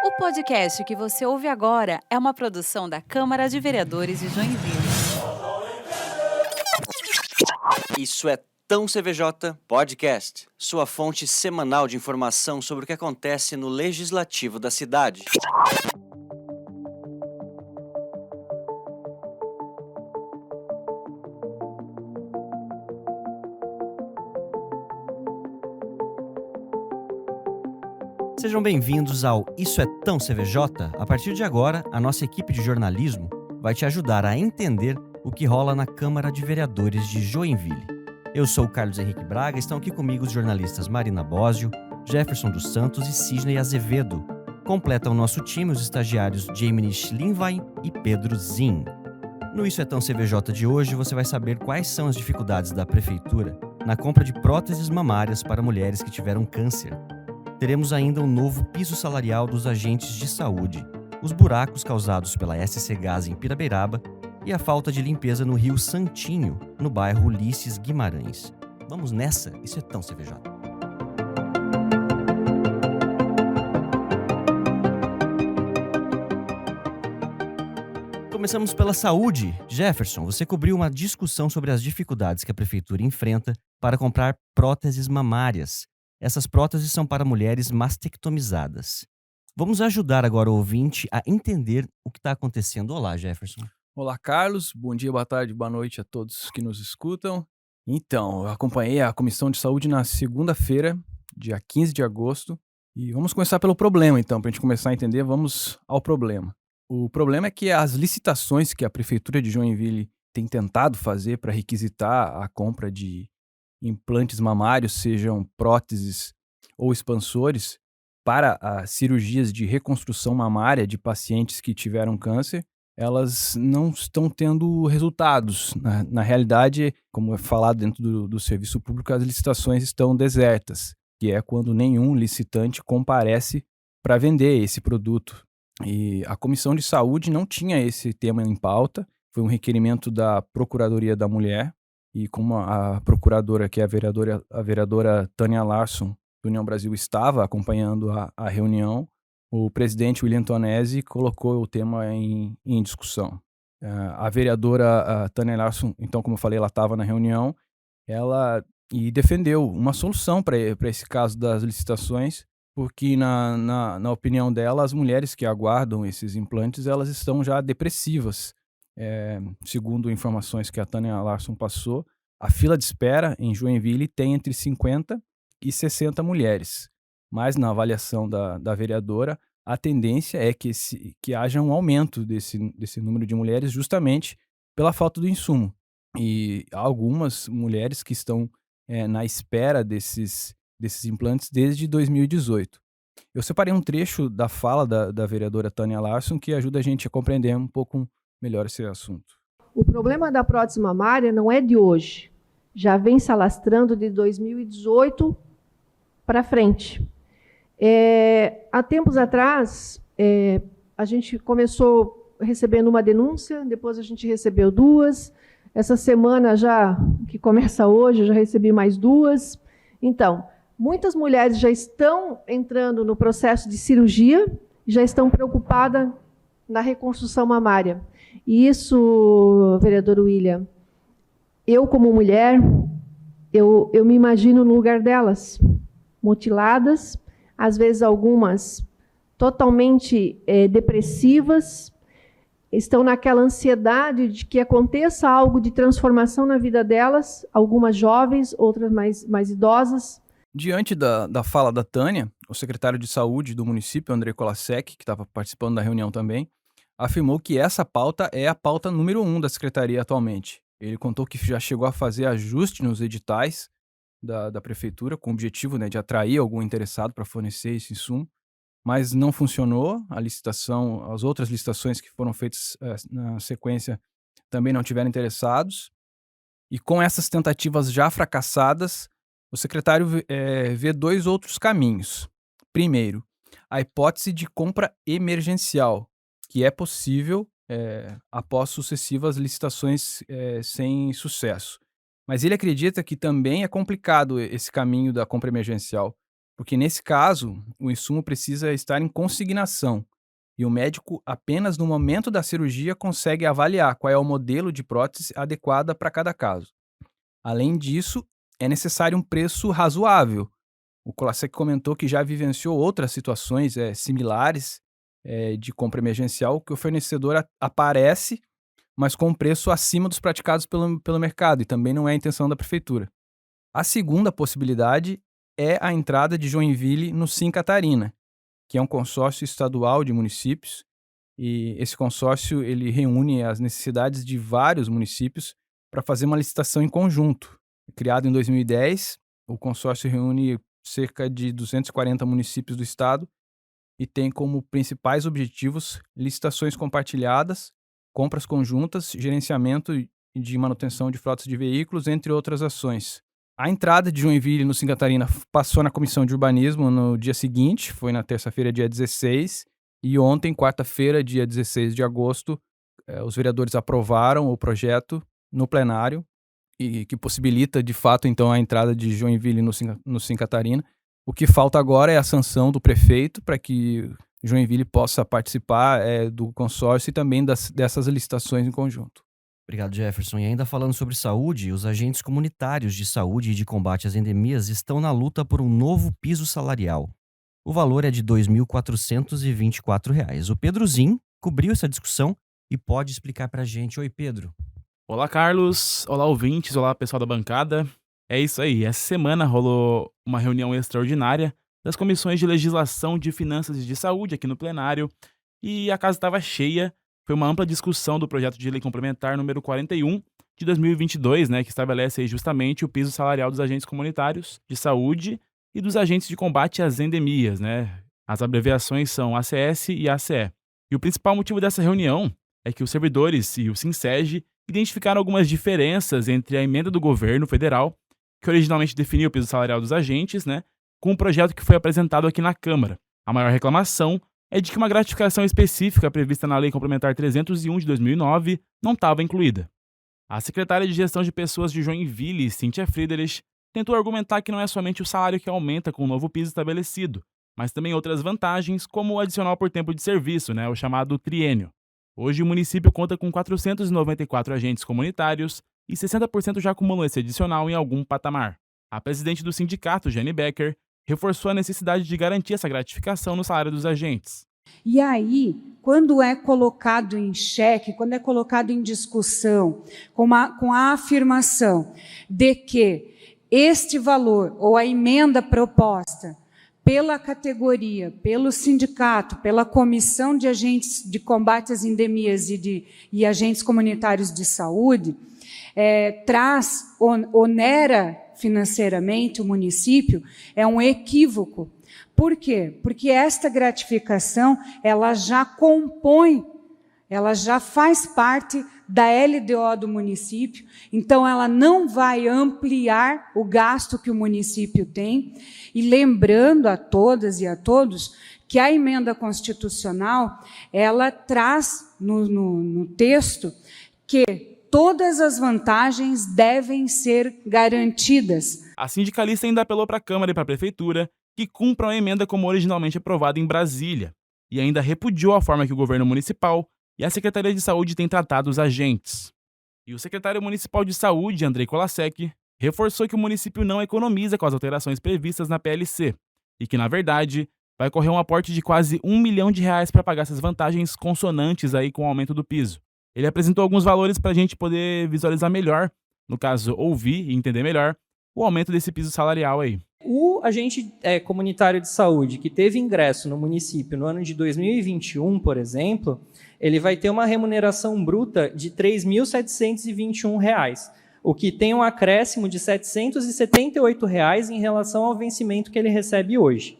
O podcast que você ouve agora é uma produção da Câmara de Vereadores de Joinville. Isso é Tão CVJ Podcast, sua fonte semanal de informação sobre o que acontece no Legislativo da cidade. Sejam bem-vindos ao Isso é Tão CVJ. A partir de agora, a nossa equipe de jornalismo vai te ajudar a entender o que rola na Câmara de Vereadores de Joinville. Eu sou o Carlos Henrique Braga, estão aqui comigo os jornalistas Marina Bósio, Jefferson dos Santos e Sidney Azevedo. Completam o nosso time os estagiários Jamie Schlinwein e Pedro Zin. No Isso é Tão CVJ de hoje, você vai saber quais são as dificuldades da Prefeitura na compra de próteses mamárias para mulheres que tiveram câncer. Teremos ainda um novo piso salarial dos agentes de saúde, os buracos causados pela SC Gás em Pirabeiraba e a falta de limpeza no Rio Santinho, no bairro Ulisses Guimarães. Vamos nessa? Isso é Tão CVJ. Começamos pela saúde. Jefferson, você cobriu uma discussão sobre as dificuldades que a Prefeitura enfrenta para comprar próteses mamárias. Essas próteses são para mulheres mastectomizadas. Vamos ajudar agora o ouvinte a entender o que está acontecendo. Olá, Jefferson. Olá, Carlos. Bom dia, boa tarde, boa noite a todos que nos escutam. Então, eu acompanhei a Comissão de Saúde na segunda-feira, dia 15 de agosto, e vamos começar pelo problema, então, para a gente começar a entender, vamos ao problema. O problema é que as licitações que a Prefeitura de Joinville tem tentado fazer para requisitar a compra de implantes mamários, sejam próteses ou expansores, para as cirurgias de reconstrução mamária de pacientes que tiveram câncer, elas não estão tendo resultados. Na realidade, como é falado dentro do serviço público, as licitações estão desertas, que é quando nenhum licitante comparece para vender esse produto. E a Comissão de Saúde não tinha esse tema em pauta, foi um requerimento da Procuradoria da Mulher, e como a procuradora, que é a vereadora Tânia Larsson, do União Brasil, estava acompanhando a reunião, o presidente William Tonesi colocou o tema em discussão. A vereadora Tânia Larsson, então, como eu falei, ela estava na reunião, e defendeu uma solução para esse caso das licitações, porque, na opinião dela, as mulheres que aguardam esses implantes, elas estão já depressivas. Segundo informações que a Tânia Larsson passou, a fila de espera em Joinville tem entre 50 e 60 mulheres. Mas, na avaliação da vereadora, a tendência é que haja um aumento desse número de mulheres justamente pela falta do insumo. E há algumas mulheres que estão na espera desses implantes desde 2018. Eu separei um trecho da fala da vereadora Tânia Larsson que ajuda a gente a compreender um pouco melhor esse assunto. O problema da prótese mamária não é de hoje. Já vem se alastrando de 2018 para frente. Há tempos atrás, a gente começou recebendo uma denúncia, depois a gente recebeu duas. Essa semana, já que começa hoje, eu já recebi mais duas. Então, muitas mulheres já estão entrando no processo de cirurgia, já estão preocupadas na reconstrução mamária. E isso, vereador William, eu como mulher, eu me imagino no lugar delas, mutiladas, às vezes algumas totalmente depressivas, estão naquela ansiedade de que aconteça algo de transformação na vida delas, algumas jovens, outras mais idosas. Diante da fala da Tânia, o secretário de Saúde do município, André Kolasek, que estava participando da reunião também, afirmou que essa pauta é a pauta número 1 da secretaria atualmente. Ele contou que já chegou a fazer ajuste nos editais da prefeitura, com o objetivo, de atrair algum interessado para fornecer esse insumo, mas não funcionou. As outras licitações que foram feitas na sequência também não tiveram interessados. E com essas tentativas já fracassadas, o secretário vê dois outros caminhos. Primeiro, a hipótese de compra emergencial, que é possível após sucessivas licitações sem sucesso. Mas ele acredita que também é complicado esse caminho da compra emergencial, porque nesse caso, o insumo precisa estar em consignação e o médico apenas no momento da cirurgia consegue avaliar qual é o modelo de prótese adequada para cada caso. Além disso, é necessário um preço razoável. O Kolasek comentou que já vivenciou outras situações similares de compra emergencial que o fornecedor aparece, mas com um preço acima dos praticados pelo mercado, e também não é a intenção da prefeitura. A segunda possibilidade é a entrada de Joinville no Sim Catarina, que é um consórcio estadual de municípios, e esse consórcio ele reúne as necessidades de vários municípios para fazer uma licitação em conjunto. Criado em 2010, o consórcio reúne cerca de 240 municípios do estado e tem como principais objetivos licitações compartilhadas, compras conjuntas, gerenciamento de manutenção de frotas de veículos, entre outras ações. A entrada de Joinville no Sim Catarina passou na Comissão de Urbanismo no dia seguinte, foi na terça-feira, dia 16, e ontem, quarta-feira, dia 16 de agosto, os vereadores aprovaram o projeto no plenário, e que possibilita, de fato, então, a entrada de Joinville no Sim Catarina. O que falta agora é a sanção do prefeito para que Joinville possa participar do consórcio e também dessas licitações em conjunto. Obrigado, Jefferson. E ainda falando sobre saúde, os agentes comunitários de saúde e de combate às endemias estão na luta por um novo piso salarial. O valor é de R$ 2.424. O Pedro Zin cobriu essa discussão e pode explicar para a gente. Oi, Pedro. Olá, Carlos. Olá, ouvintes. Olá, pessoal da bancada. É isso aí. Essa semana rolou uma reunião extraordinária das comissões de legislação, de finanças e de saúde aqui no plenário, e a casa estava cheia. Foi uma ampla discussão do projeto de lei complementar número 41 de 2022, que estabelece aí justamente o piso salarial dos agentes comunitários de saúde e dos agentes de combate às endemias, As abreviações são ACS e ACE. E o principal motivo dessa reunião é que os servidores e o SINSEG identificaram algumas diferenças entre a emenda do governo federal, que originalmente definiu o piso salarial dos agentes, com o projeto que foi apresentado aqui na Câmara. A maior reclamação é de que uma gratificação específica prevista na Lei Complementar 301 de 2009 não estava incluída. A secretária de Gestão de Pessoas de Joinville, Cíntia Friedrich, tentou argumentar que não é somente o salário que aumenta com o novo piso estabelecido, mas também outras vantagens, como o adicional por tempo de serviço, o chamado triênio. Hoje o município conta com 494 agentes comunitários e 60% já acumulou esse adicional em algum patamar. A presidente do sindicato, Jane Becker, reforçou a necessidade de garantir essa gratificação no salário dos agentes. E aí, quando é colocado em xeque, quando é colocado em discussão, com a afirmação de que este valor ou a emenda proposta pela categoria, pelo sindicato, pela comissão de agentes de combate às endemias e agentes comunitários de saúde, onera financeiramente o município, é um equívoco. Por quê? Porque esta gratificação, ela já compõe, ela já faz parte da LDO do município, então ela não vai ampliar o gasto que o município tem. E lembrando a todas e a todos que a emenda constitucional, ela traz no texto que todas as vantagens devem ser garantidas. A sindicalista ainda apelou para a Câmara e para a Prefeitura que cumpram a emenda como originalmente aprovada em Brasília, e ainda repudiou a forma que o governo municipal e a Secretaria de Saúde têm tratado os agentes. E o secretário municipal de Saúde, Andrei Kolasek, reforçou que o município não economiza com as alterações previstas na PLC, e que, na verdade, vai correr um aporte de quase R$ 1 milhão para pagar essas vantagens consonantes aí com o aumento do piso. Ele apresentou alguns valores para a gente poder visualizar melhor, no caso, ouvir e entender melhor, o aumento desse piso salarial aí. O agente comunitário de saúde que teve ingresso no município no ano de 2021, por exemplo, ele vai ter uma remuneração bruta de R$ 3.721, o que tem um acréscimo de R$ 778 em relação ao vencimento que ele recebe hoje.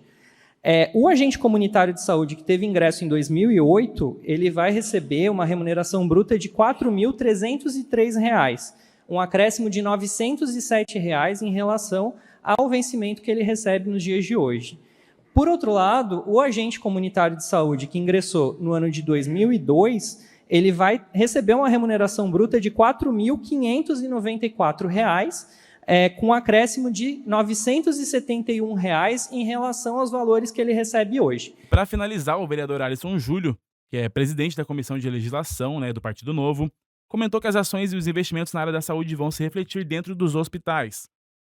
O agente comunitário de saúde que teve ingresso em 2008, ele vai receber uma remuneração bruta de R$ 4.303, um acréscimo de R$ 907 em relação ao vencimento que ele recebe nos dias de hoje. Por outro lado, o agente comunitário de saúde que ingressou no ano de 2002, ele vai receber uma remuneração bruta de R$ 4.594, com um acréscimo de R$ 971 em relação aos valores que ele recebe hoje. Para finalizar, o vereador Alisson Júlio, que é presidente da Comissão de Legislação, do Partido Novo, comentou que as ações e os investimentos na área da saúde vão se refletir dentro dos hospitais.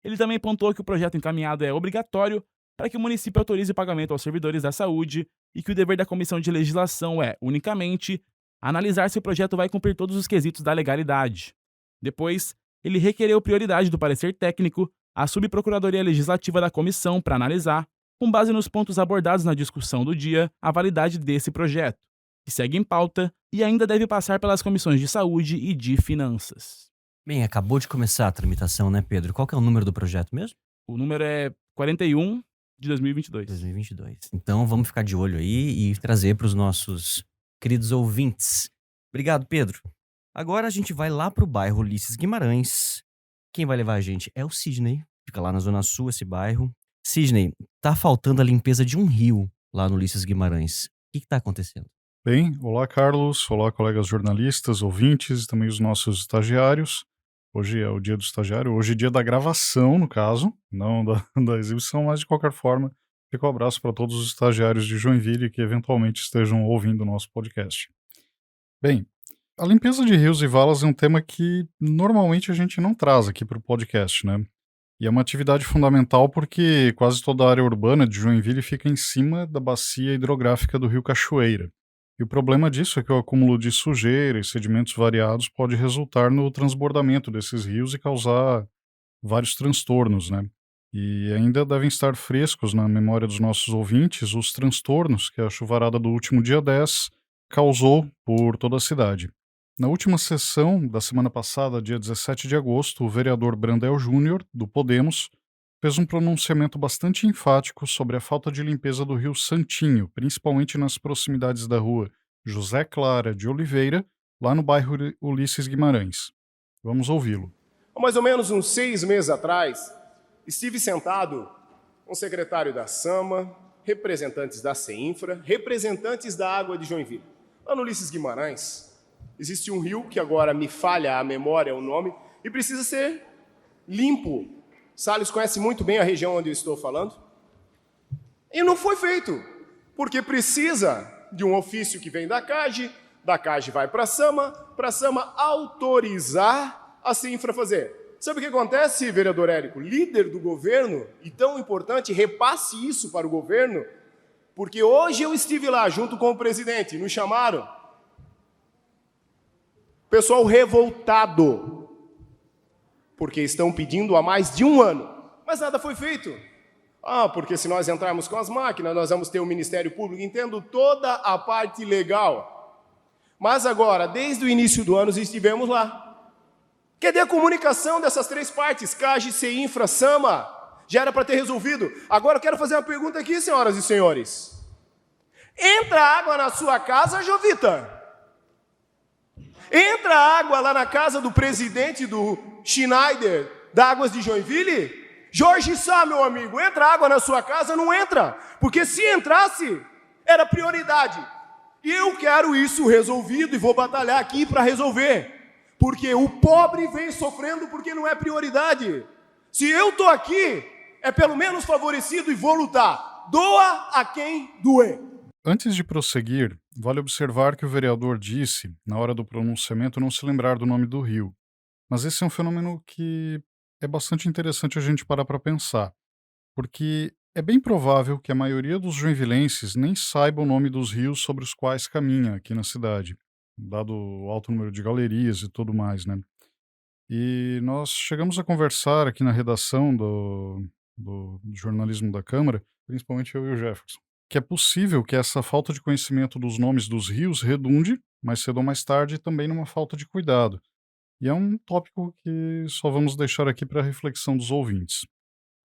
Ele também pontuou que o projeto encaminhado é obrigatório para que o município autorize o pagamento aos servidores da saúde e que o dever da Comissão de Legislação é, unicamente, analisar se o projeto vai cumprir todos os quesitos da legalidade. Depois, ele requereu prioridade do parecer técnico à Subprocuradoria Legislativa da Comissão para analisar, com base nos pontos abordados na discussão do dia, a validade desse projeto, que segue em pauta e ainda deve passar pelas comissões de saúde e de finanças. Bem, acabou de começar a tramitação, né, Pedro? Qual que é o número do projeto mesmo? O número é 41 de 2022. 2022. Então vamos ficar de olho aí e trazer para os nossos queridos ouvintes. Obrigado, Pedro. Agora a gente vai lá pro bairro Ulisses Guimarães. Quem vai levar a gente é o Sidney. Fica lá na Zona Sul esse bairro. Sidney, tá faltando a limpeza de um rio lá no Ulisses Guimarães. O que tá acontecendo? Bem, olá Carlos, olá colegas jornalistas, ouvintes, também os nossos estagiários. Hoje é o dia do estagiário, hoje é dia da gravação, no caso, não da exibição, mas de qualquer forma, fica um abraço para todos os estagiários de Joinville que eventualmente estejam ouvindo o nosso podcast. Bem, a limpeza de rios e valas é um tema que normalmente a gente não traz aqui para o podcast, né? E é uma atividade fundamental porque quase toda a área urbana de Joinville fica em cima da bacia hidrográfica do rio Cachoeira. E o problema disso é que o acúmulo de sujeira e sedimentos variados pode resultar no transbordamento desses rios e causar vários transtornos, né? E ainda devem estar frescos na memória dos nossos ouvintes os transtornos que a chuvarada do último dia 10 causou por toda a cidade. Na última sessão da semana passada, dia 17 de agosto, o vereador Brandel Júnior, do Podemos, fez um pronunciamento bastante enfático sobre a falta de limpeza do rio Santinho, principalmente nas proximidades da rua José Clara de Oliveira, lá no bairro Ulisses Guimarães. Vamos ouvi-lo. Há mais ou menos uns 6 meses atrás, estive sentado com o secretário da SAMA, representantes da CEINFRA, representantes da Água de Joinville. Lá no Ulisses Guimarães, existe um rio que agora me falha a memória, o nome, e precisa ser limpo. Salles conhece muito bem a região onde eu estou falando. E não foi feito, porque precisa de um ofício que vem da CAGE vai para a SAMA autorizar a CEINFRA fazer. Sabe o que acontece, vereador Érico? Líder do governo, e tão importante, repasse isso para o governo, porque hoje eu estive lá junto com o presidente, nos chamaram. Pessoal revoltado, porque estão pedindo há mais de um ano, mas nada foi feito. Porque se nós entrarmos com as máquinas, nós vamos ter o Ministério Público, entendo toda a parte legal. Mas agora, desde o início do ano, estivemos lá. Cadê a comunicação dessas 3 partes? CAGE, CEINFRA, SAMA, já era para ter resolvido. Agora eu quero fazer uma pergunta aqui, senhoras e senhores. Entra água na sua casa, Jovita? Entra água lá na casa do presidente do Schneider, da Águas de Joinville? Jorge Sá, meu amigo, entra água na sua casa? Não entra, porque se entrasse, era prioridade. E eu quero isso resolvido e vou batalhar aqui para resolver. Porque o pobre vem sofrendo porque não é prioridade. Se eu estou aqui, é pelo menos favorecido e vou lutar. Doa a quem doer. Antes de prosseguir, vale observar que o vereador disse, na hora do pronunciamento, não se lembrar do nome do rio. Mas esse é um fenômeno que é bastante interessante a gente parar para pensar, porque é bem provável que a maioria dos joinvilenses nem saiba o nome dos rios sobre os quais caminha aqui na cidade, dado o alto número de galerias e tudo mais, né? E nós chegamos a conversar aqui na redação do jornalismo da Câmara, principalmente eu e o Jefferson, que é possível que essa falta de conhecimento dos nomes dos rios redunde, mais cedo ou mais tarde, também numa falta de cuidado. E é um tópico que só vamos deixar aqui para a reflexão dos ouvintes.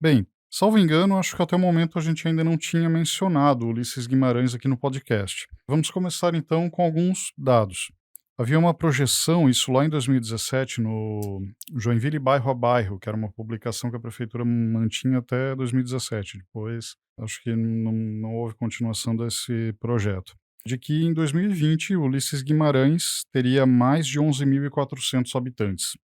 Bem, salvo engano, acho que até o momento a gente ainda não tinha mencionado o Ulisses Guimarães aqui no podcast. Vamos começar então com alguns dados. Havia uma projeção, isso lá em 2017, no Joinville Bairro a Bairro, que era uma publicação que a prefeitura mantinha até 2017. Depois, acho que não houve continuação desse projeto. De que em 2020 o Ulisses Guimarães teria mais de 11.400 habitantes.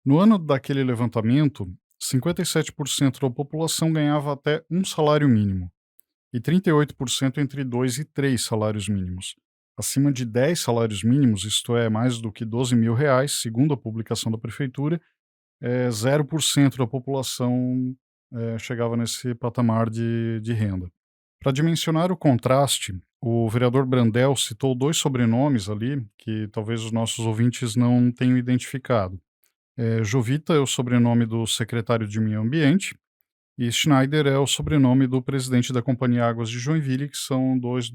No ano daquele levantamento, 57% da população ganhava até um salário mínimo e 38% entre 2 e 3 salários mínimos. Acima de 10 salários mínimos, isto é, mais do que R$ 12.000, segundo a publicação da prefeitura, 0% da população chegava nesse patamar de renda. Para dimensionar o contraste, o vereador Brandel citou 2 sobrenomes ali que talvez os nossos ouvintes não tenham identificado. Jovita é o sobrenome do secretário de Meio Ambiente e Schneider é o sobrenome do presidente da Companhia Águas de Joinville, que são 2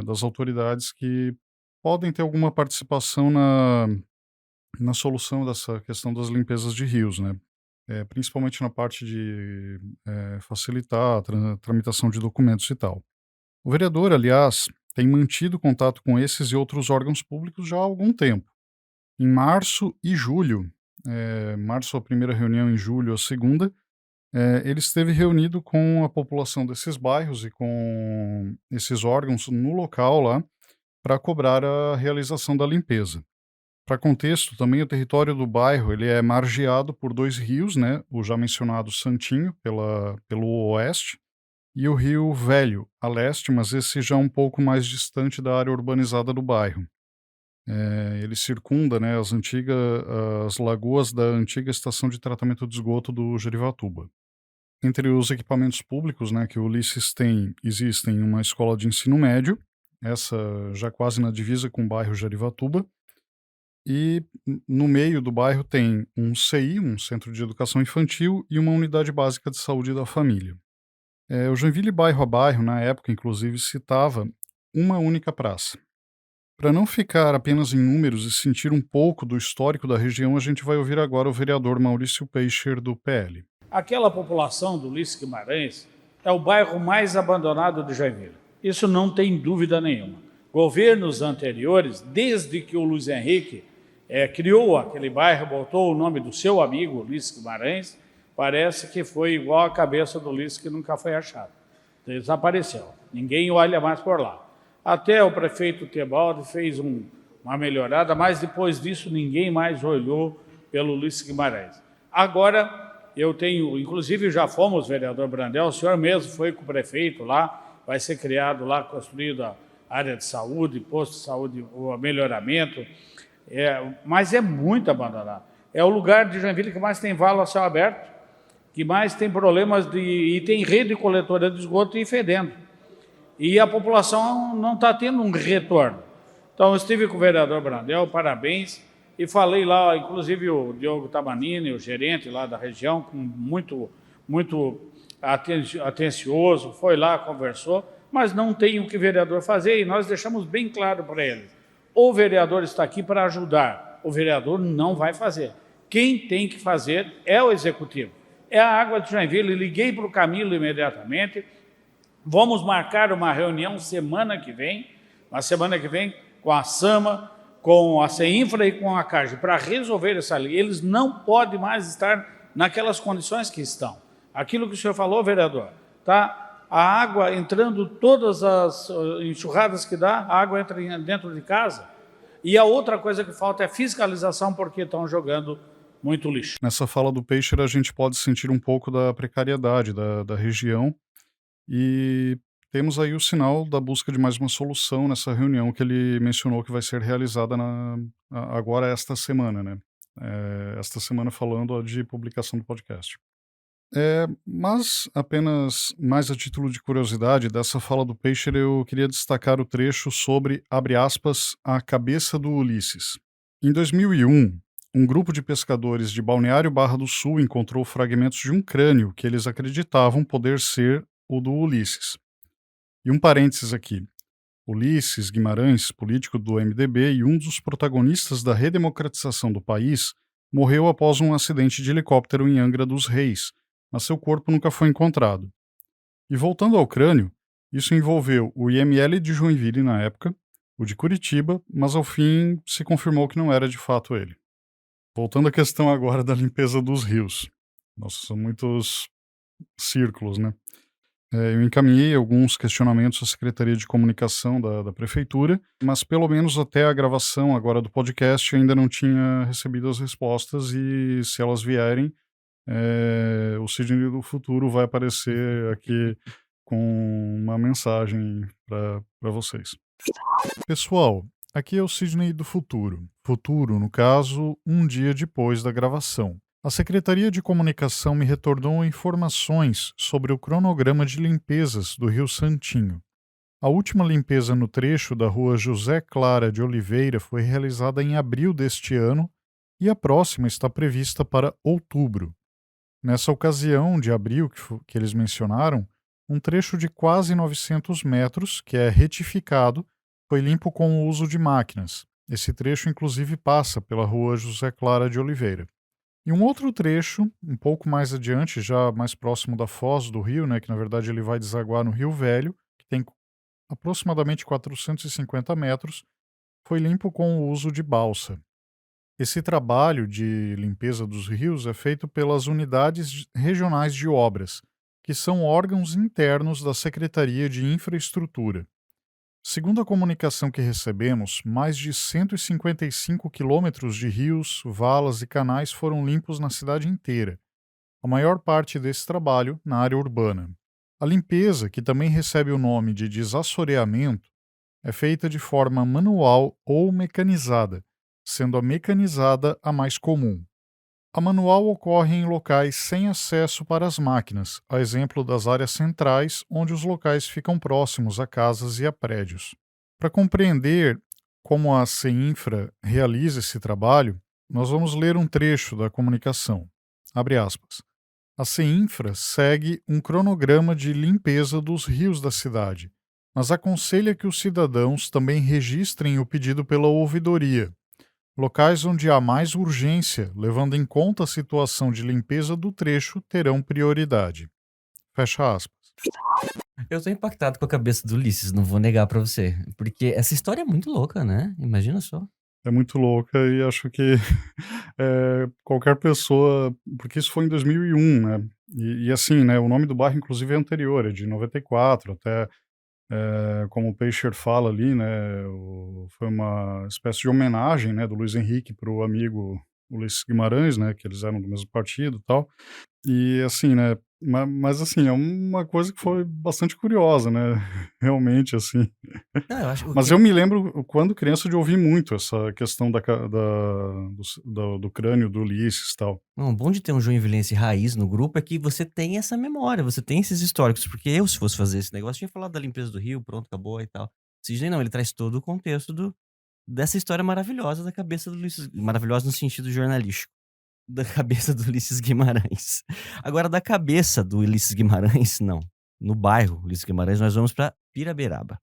das autoridades que podem ter alguma participação na solução dessa questão das limpezas de rios, né? Principalmente na parte de facilitar a tramitação de documentos e tal. O vereador, aliás, tem mantido contato com esses e outros órgãos públicos já há algum tempo. Em março e julho, março a primeira reunião, em julho a segunda, ele esteve reunido com a população desses bairros e com esses órgãos no local lá para cobrar a realização da limpeza. Para contexto, também o território do bairro ele é margeado por 2 rios, né? O já mencionado Santinho, pelo oeste, e o Rio Velho, a leste, mas esse já um pouco mais distante da área urbanizada do bairro. Ele circunda, né, as lagoas da antiga estação de tratamento de esgoto do Jerivatuba. Entre os equipamentos públicos, né, que o Ulisses tem, existem uma escola de ensino médio, essa já quase na divisa com o bairro Jerivatuba, e no meio do bairro tem um CI, um Centro de Educação Infantil, e uma unidade básica de saúde da família. O Joinville bairro a bairro, na época, inclusive, citava uma única praça. Para não ficar apenas em números e sentir um pouco do histórico da região, a gente vai ouvir agora o vereador Maurício Peicher, do PL. Aquela população do Ulisses Guimarães é o bairro mais abandonado de Joinville. Isso não tem dúvida nenhuma. Governos anteriores, desde que o Luiz Henrique criou aquele bairro, botou o nome do seu amigo Ulisses Guimarães, parece que foi igual a cabeça do Ulisses, que nunca foi achada. Desapareceu. Ninguém olha mais por lá. Até o prefeito Tebaldi fez uma melhorada, mas depois disso ninguém mais olhou pelo Ulisses Guimarães. Agora, eu tenho, inclusive já fomos, vereador Brandel, o senhor mesmo foi com o prefeito lá, vai ser criado lá, construído a área de saúde, posto de saúde, o melhoramento, mas é muito abandonado. É o lugar de Joinville que mais tem vala a céu aberto, que mais tem problemas e tem rede coletora de esgoto e fedendo. E a população não está tendo um retorno. Então, eu estive com o vereador Brandel, parabéns, e falei lá, inclusive o Diogo Tabanini, o gerente lá da região, muito atencioso, foi lá, conversou, mas não tem o que o vereador fazer, e nós deixamos bem claro para eles. O vereador está aqui para ajudar, o vereador não vai fazer. Quem tem que fazer é o executivo. É a Água de Joinville, liguei para o Camilo imediatamente, vamos marcar uma reunião semana que vem com a SAMA, com a CEINFRA e com a CARGE, para resolver essa lei. Eles não podem mais estar naquelas condições que estão. Aquilo que o senhor falou, vereador, tá? A água entrando, todas as enxurradas que dá, a água entra dentro de casa. E a outra coisa que falta é fiscalização, porque estão jogando muito lixo. Nessa fala do Peixe, a gente pode sentir um pouco da precariedade da região e temos aí o sinal da busca de mais uma solução nessa reunião que ele mencionou que vai ser realizada agora esta semana, né? Esta semana falando de publicação do podcast. Mas apenas mais a título de curiosidade, dessa fala do Peixe, eu queria destacar o trecho sobre, abre aspas, a cabeça do Ulisses. Em 2001, um grupo de pescadores de Balneário Barra do Sul encontrou fragmentos de um crânio que eles acreditavam poder ser o do Ulisses. E um parênteses aqui. Ulisses Guimarães, político do MDB e um dos protagonistas da redemocratização do país, morreu após um acidente de helicóptero em Angra dos Reis, mas seu corpo nunca foi encontrado. E voltando ao crânio, isso envolveu o IML de Joinville na época, o de Curitiba, mas ao fim se confirmou que não era de fato ele. Voltando à questão agora da limpeza dos rios. Nossa, são muitos círculos, né? Eu encaminhei alguns questionamentos à Secretaria de Comunicação da Prefeitura, mas pelo menos até a gravação agora do podcast ainda não tinha recebido as respostas e se elas vierem, o Sidney do futuro vai aparecer aqui com uma mensagem para vocês. Pessoal, aqui é o Sidney do futuro. Futuro, no caso, um dia depois da gravação. A Secretaria de Comunicação me retornou informações sobre o cronograma de limpezas do Rio Santinho. A última limpeza no trecho da rua José Clara de Oliveira foi realizada em abril deste ano e a próxima está prevista para outubro. Nessa ocasião, de abril, que eles mencionaram, um trecho de quase 900 metros, que é retificado, foi limpo com o uso de máquinas. Esse trecho, inclusive, passa pela rua José Clara de Oliveira. E um outro trecho, um pouco mais adiante, já mais próximo da foz do rio, né, que na verdade ele vai desaguar no Rio Velho, que tem aproximadamente 450 metros, foi limpo com o uso de balsa. Esse trabalho de limpeza dos rios é feito pelas unidades regionais de obras, que são órgãos internos da Secretaria de Infraestrutura. Segundo a comunicação que recebemos, mais de 155 quilômetros de rios, valas e canais foram limpos na cidade inteira. A maior parte desse trabalho na área urbana. A limpeza, que também recebe o nome de desassoreamento, é feita de forma manual ou mecanizada, sendo a mecanizada a mais comum. A manual ocorre em locais sem acesso para as máquinas, a exemplo das áreas centrais, onde os locais ficam próximos a casas e a prédios. Para compreender como a CEINFRA realiza esse trabalho, nós vamos ler um trecho da comunicação. Abre aspas. A CEINFRA segue um cronograma de limpeza dos rios da cidade, mas aconselha que os cidadãos também registrem o pedido pela ouvidoria. Locais onde há mais urgência, levando em conta a situação de limpeza do trecho, terão prioridade. Fecha aspas. Eu tô impactado com a cabeça do Ulisses, não vou negar pra você. Porque essa história é muito louca, né? Imagina só. É muito louca e acho que qualquer pessoa... Porque isso foi em 2001, né? E assim, né? O nome do bairro, inclusive, é anterior, é de 94 até... como o Peixer fala ali, né, foi uma espécie de homenagem, né, do Luiz Henrique para o amigo Ulisses Guimarães, né, que eles eram do mesmo partido e tal, e assim, né, mas assim, é uma coisa que foi bastante curiosa, né, realmente, assim. Não, eu acho Mas eu me lembro, quando criança, de ouvir muito essa questão do crânio do Ulisses e tal. Não, o bom de ter um joinvilense raiz no grupo é que você tem essa memória, você tem esses históricos. Porque eu, se fosse fazer esse negócio, tinha falado da limpeza do rio, pronto, acabou e tal. Sidney não, ele traz todo o contexto dessa história maravilhosa da cabeça do Ulisses. Maravilhosa no sentido jornalístico. Da cabeça do Ulisses Guimarães. Agora, da cabeça do Ulisses Guimarães, não. No bairro Ulisses Guimarães, nós vamos para Piraberaba.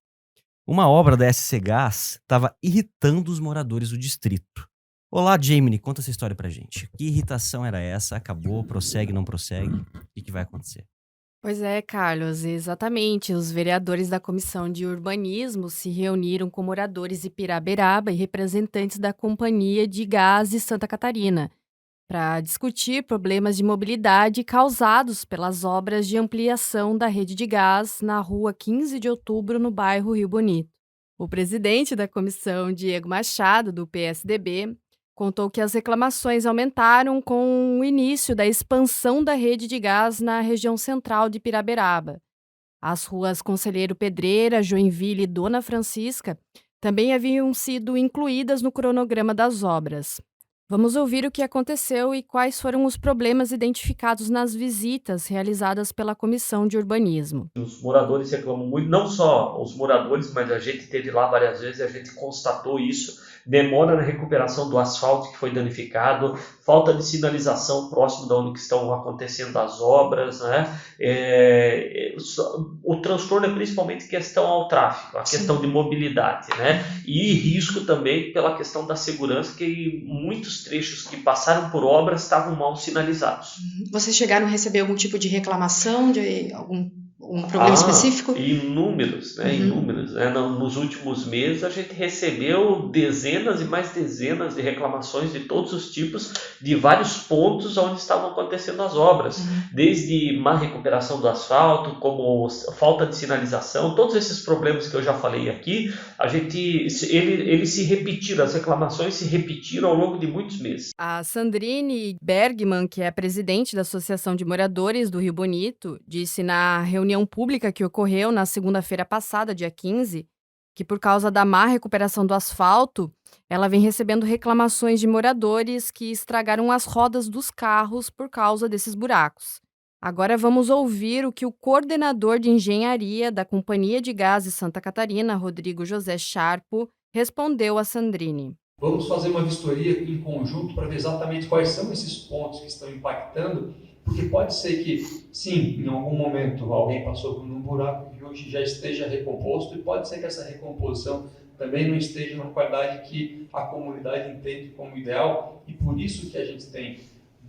Uma obra da SC Gás estava irritando os moradores do distrito. Olá, Jamie, conta essa história pra gente. Que irritação era essa? Acabou? Prossegue, não prossegue? O que vai acontecer? Pois é, Carlos, exatamente. Os vereadores da Comissão de Urbanismo se reuniram com moradores de Piraberaba e representantes da Companhia de Gás de Santa Catarina para discutir problemas de mobilidade causados pelas obras de ampliação da rede de gás na rua 15 de outubro, no bairro Rio Bonito. O presidente da comissão, Diego Machado, do PSDB, contou que as reclamações aumentaram com o início da expansão da rede de gás na região central de Piraberaba. As ruas Conselheiro Pedreira, Joinville e Dona Francisca também haviam sido incluídas no cronograma das obras. Vamos ouvir o que aconteceu e quais foram os problemas identificados nas visitas realizadas pela Comissão de Urbanismo. Os moradores reclamam muito, não só os moradores, mas a gente esteve lá várias vezes e a gente constatou isso. Demora na recuperação do asfalto que foi danificado, falta de sinalização próximo de onde que estão acontecendo as obras, né? O transtorno é principalmente questão ao tráfego, a questão de mobilidade, né? E risco também pela questão da segurança, que muitos trechos que passaram por obras estavam mal sinalizados. Vocês chegaram a receber algum tipo de reclamação de algum Um problema específico? Inúmeros, né? Inúmeros. Né? Nos últimos meses a gente recebeu dezenas e mais dezenas de reclamações de todos os tipos, de vários pontos onde estavam acontecendo as obras, desde má recuperação do asfalto, como falta de sinalização, todos esses problemas que eu já falei aqui, eles se repetiram, as reclamações se repetiram ao longo de muitos meses. A Sandrine Bergman, que é presidente da Associação de Moradores do Rio Bonito, disse na reunião pública que ocorreu na segunda-feira passada, dia 15, que por causa da má recuperação do asfalto, ela vem recebendo reclamações de moradores que estragaram as rodas dos carros por causa desses buracos. Agora vamos ouvir o que o coordenador de engenharia da Companhia de Gás de Santa Catarina, Rodrigo José Sharpo, respondeu a Sandrine. Vamos fazer uma vistoria em conjunto para ver exatamente quais são esses pontos que estão impactando, porque pode ser que, sim, em algum momento alguém passou por um buraco que hoje já esteja recomposto, e pode ser que essa recomposição também não esteja na qualidade que a comunidade entende como ideal, e por isso que a gente tem,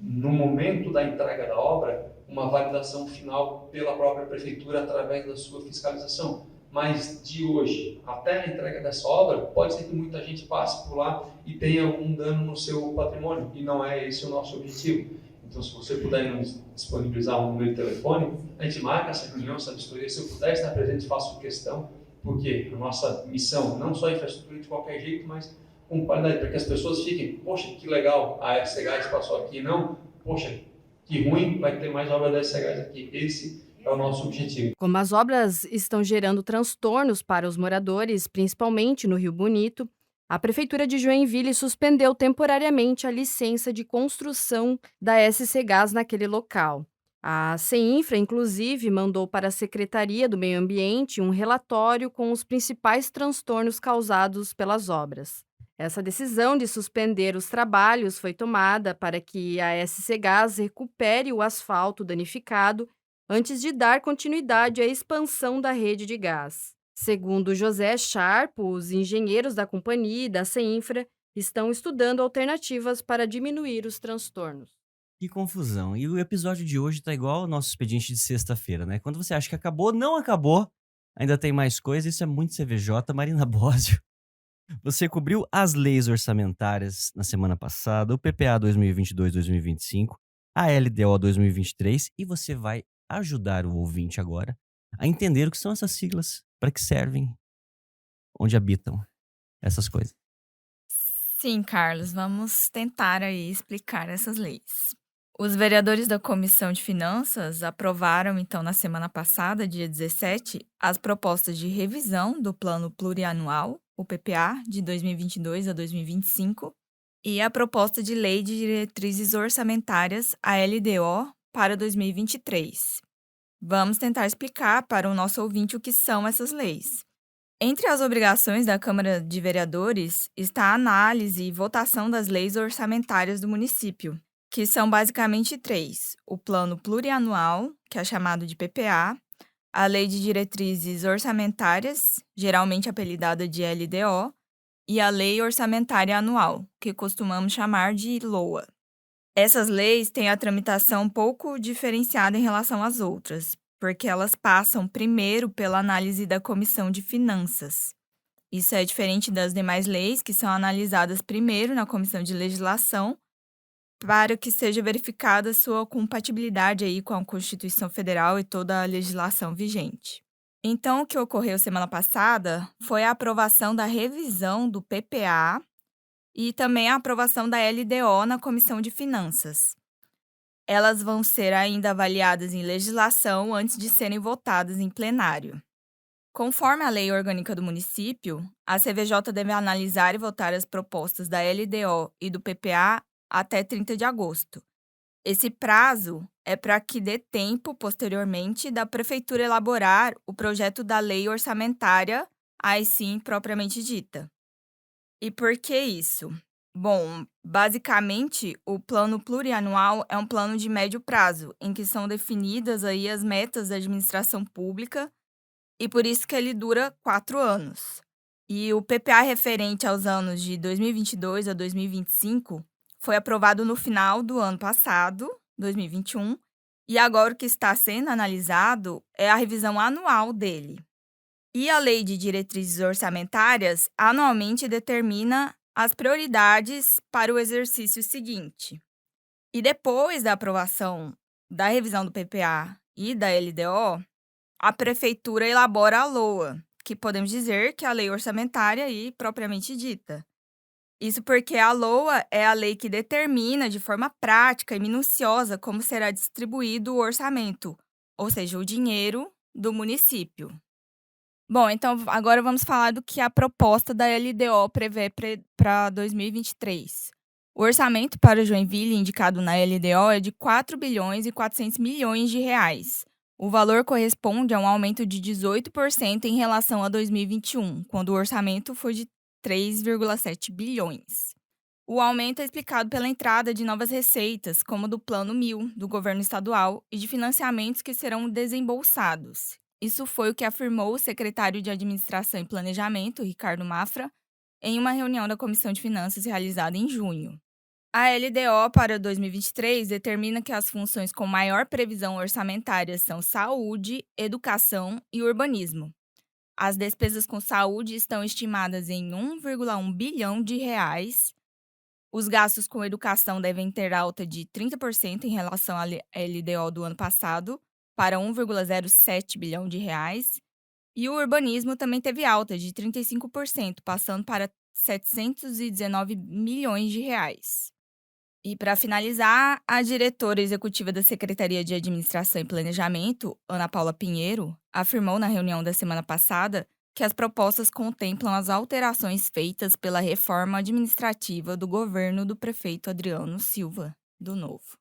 no momento da entrega da obra, uma validação final pela própria prefeitura através da sua fiscalização. Mas de hoje até a entrega dessa obra, pode ser que muita gente passe por lá e tenha algum dano no seu patrimônio, e não é esse o nosso objetivo. Então, se você puder nos disponibilizar um número de telefone, a gente marca essa reunião, essa vistoria. Se eu puder estar presente, faço questão, porque a nossa missão, não só a infraestrutura de qualquer jeito, mas com qualidade, para que as pessoas fiquem, poxa, que legal, a SC Gás passou aqui, não, poxa, que ruim, vai ter mais obra da SC Gás aqui. Esse é o nosso objetivo. Como as obras estão gerando transtornos para os moradores, principalmente no Rio Bonito, a Prefeitura de Joinville suspendeu temporariamente a licença de construção da SC Gás naquele local. A CEINFRA, inclusive, mandou para a Secretaria do Meio Ambiente um relatório com os principais transtornos causados pelas obras. Essa decisão de suspender os trabalhos foi tomada para que a SC Gás recupere o asfalto danificado antes de dar continuidade à expansão da rede de gás. Segundo José Sharpo, os engenheiros da companhia e da CEINFRA estão estudando alternativas para diminuir os transtornos. Que confusão. E o episódio de hoje tá igual ao nosso expediente de sexta-feira, né? Quando você acha que acabou, não acabou. Ainda tem mais coisa. Isso é muito CVJ. Marina Bósio, você cobriu as leis orçamentárias na semana passada, o PPA 2022-2025, a LDO 2023, e você vai ajudar o ouvinte agora a entender o que são essas siglas, para que servem, onde habitam essas coisas. Sim, Carlos, vamos tentar aí explicar essas leis. Os vereadores da Comissão de Finanças aprovaram, então, na semana passada, dia 17, as propostas de revisão do Plano Plurianual, o PPA, de 2022 a 2025, e a proposta de Lei de Diretrizes Orçamentárias, a LDO, para 2023. Vamos tentar explicar para o nosso ouvinte o que são essas leis. Entre as obrigações da Câmara de Vereadores está a análise e votação das leis orçamentárias do município, que são basicamente 3. O Plano Plurianual, que é chamado de PPA, a Lei de Diretrizes Orçamentárias, geralmente apelidada de LDO, e a Lei Orçamentária Anual, que costumamos chamar de LOA. Essas leis têm a tramitação um pouco diferenciada em relação às outras, porque elas passam primeiro pela análise da Comissão de Finanças. Isso é diferente das demais leis, que são analisadas primeiro na Comissão de Legislação, para que seja verificada sua compatibilidade aí com a Constituição Federal e toda a legislação vigente. Então, o que ocorreu semana passada foi a aprovação da revisão do PPA e também a aprovação da LDO na Comissão de Finanças. Elas vão ser ainda avaliadas em legislação antes de serem votadas em plenário. Conforme a Lei Orgânica do Município, a CVJ deve analisar e votar as propostas da LDO e do PPA até 30 de agosto. Esse prazo é para que dê tempo, posteriormente, da Prefeitura elaborar o projeto da Lei Orçamentária, aí sim propriamente dita. E por que isso? Bom, basicamente, o plano plurianual é um plano de médio prazo, em que são definidas aí as metas da administração pública, e por isso que ele dura 4 anos. E o PPA referente aos anos de 2022 a 2025 foi aprovado no final do ano passado, 2021, E agora o que está sendo analisado é a revisão anual dele. E a Lei de Diretrizes Orçamentárias anualmente determina as prioridades para o exercício seguinte. E depois da aprovação da revisão do PPA e da LDO, a Prefeitura elabora a LOA, que podemos dizer que é a Lei Orçamentária aí propriamente dita. Isso porque a LOA é a lei que determina de forma prática e minuciosa como será distribuído o orçamento, ou seja, o dinheiro do município. Bom, então agora vamos falar do que a proposta da LDO prevê para 2023. O orçamento para Joinville indicado na LDO é de 4 bilhões e 400 milhões de reais. O valor corresponde a um aumento de 18% em relação a 2021, quando o orçamento foi de 3,7 bilhões. O aumento é explicado pela entrada de novas receitas, como do Plano 1000 do governo estadual e de financiamentos que serão desembolsados. Isso foi o que afirmou o secretário de Administração e Planejamento, Ricardo Mafra, em uma reunião da Comissão de Finanças realizada em junho. A LDO para 2023 determina que as funções com maior previsão orçamentária são saúde, educação e urbanismo. As despesas com saúde estão estimadas em 1,1 bilhão de reais. Os gastos com educação devem ter alta de 30% em relação à LDO do ano passado, para 1,07 bilhão de reais. E o urbanismo também teve alta de 35%, passando para 719 milhões de reais. E, para finalizar, a diretora executiva da Secretaria de Administração e Planejamento, Ana Paula Pinheiro, afirmou na reunião da semana passada que as propostas contemplam as alterações feitas pela reforma administrativa do governo do prefeito Adriano Silva, do Novo.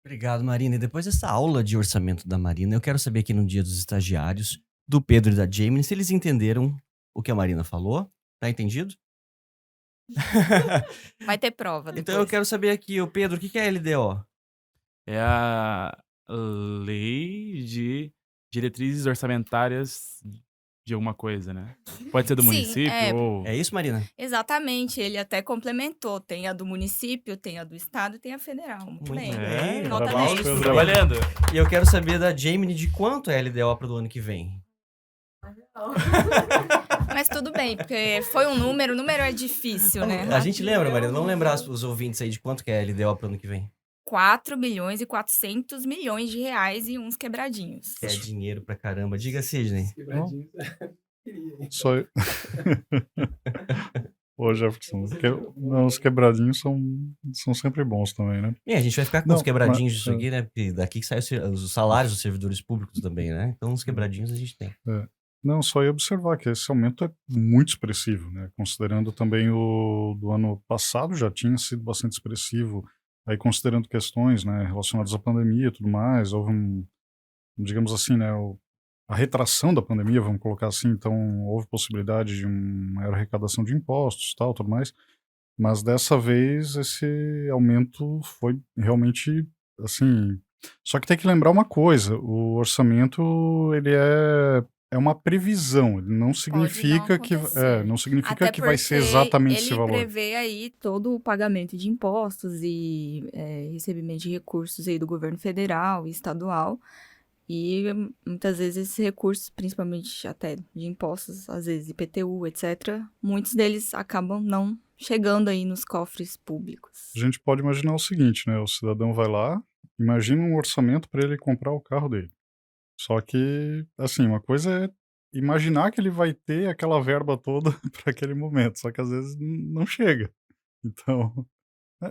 Obrigado, Marina. E depois dessa aula de orçamento da Marina, eu quero saber aqui no Dia dos Estagiários, do Pedro e da Jamie, se eles entenderam o que a Marina falou. Tá entendido? Vai ter prova depois. Então eu quero saber aqui, Pedro, o que é a LDO? É a Lei de Diretrizes Orçamentárias de alguma coisa, né? Pode ser do Sim, município ou... É isso, Marina? Exatamente, ele até complementou. Tem a do município, tem a do estado e tem a federal. Muito bem. Nota parabéns, 10. Pedro. Trabalhando. E eu quero saber da Jamie de quanto é a LDO para o ano que vem. Mas tudo bem, porque foi um número, o número é difícil, né? A gente lembra, Marina, vamos lembrar os ouvintes aí de quanto que é a LDO para o ano que vem. 4 bilhões e 400 milhões de reais e uns quebradinhos. É dinheiro pra caramba. Diga, Sidney. Só... Ô, Jefferson, os quebradinhos são sempre bons também, né? A gente vai ficar com os quebradinhos disso aqui, né? Porque daqui que saem os salários dos servidores públicos também, né? Então, os quebradinhos a gente tem. Não, só ia observar que esse aumento é muito expressivo, né? Considerando também o do ano passado, já tinha sido bastante expressivo. Aí, considerando questões, né, relacionadas à pandemia e tudo mais, houve digamos assim, né, a retração da pandemia, vamos colocar assim, então houve possibilidade de uma maior arrecadação de impostos, tal, tudo mais, mas dessa vez esse aumento foi realmente, assim, só que tem que lembrar uma coisa, o orçamento, ele é uma previsão, ele não significa não significa que vai ser exatamente esse valor. Ele prevê aí todo o pagamento de impostos e recebimento de recursos aí do governo federal e estadual. E muitas vezes esses recursos, principalmente até de impostos, às vezes IPTU, etc., muitos deles acabam não chegando aí nos cofres públicos. A gente pode imaginar o seguinte, né? O cidadão vai lá, imagina um orçamento para ele comprar o carro dele. Só que, assim, uma coisa é imaginar que ele vai ter aquela verba toda para aquele momento, só que às vezes não chega. Então,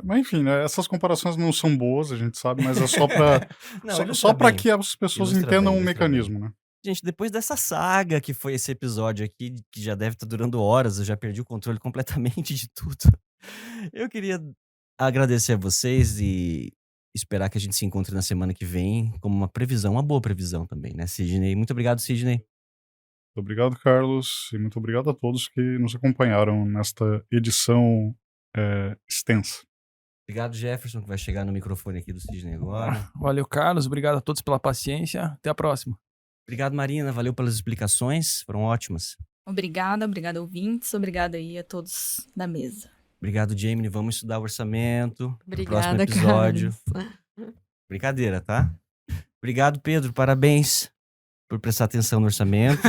mas enfim, né, essas comparações não são boas, a gente sabe, mas é só para só para que as pessoas entendam o mecanismo, né? Gente, depois dessa saga que foi esse episódio aqui, que já deve estar durando horas, eu já perdi o controle completamente de tudo. Eu queria agradecer a vocês e esperar que a gente se encontre na semana que vem como uma previsão, uma boa previsão também, né, Sidney? Muito obrigado, Sidney. Muito obrigado, Carlos, e muito obrigado a todos que nos acompanharam nesta edição extensa. Obrigado, Jefferson, que vai chegar no microfone aqui do Sidney agora. Valeu, Carlos. Obrigado a todos pela paciência. Até a próxima. Obrigado, Marina. Valeu pelas explicações. Foram ótimas. Obrigada, ouvintes. Obrigada aí a todos da mesa. Obrigado, Jamie. Vamos estudar o orçamento. Obrigada, no próximo episódio. Carlos. Brincadeira, tá? Obrigado, Pedro. Parabéns por prestar atenção no orçamento.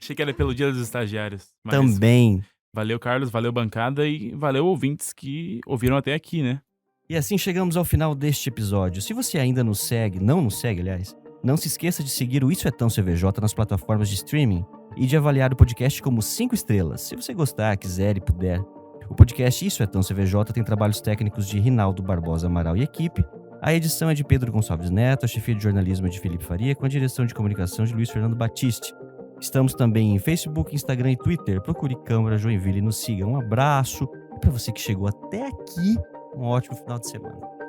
Achei que era pelo Dia dos Estagiários. Mas Também. valeu, Carlos, valeu, bancada, e valeu, ouvintes que ouviram até aqui, né? E assim chegamos ao final deste episódio. Se você ainda nos segue, não nos segue, aliás, não se esqueça de seguir o Isso é Tão CVJ nas plataformas de streaming e de avaliar o podcast como 5 estrelas, se você gostar, quiser e puder. O podcast Isso é Tão CVJ tem trabalhos técnicos de Rinaldo Barbosa Amaral e equipe. A edição é de Pedro Gonçalves Neto, a chefia de jornalismo é de Felipe Faria, com a direção de comunicação de Luiz Fernando Batiste. Estamos também em Facebook, Instagram e Twitter. Procure Câmara Joinville e nos siga. Um abraço. E para você que chegou até aqui, um ótimo final de semana.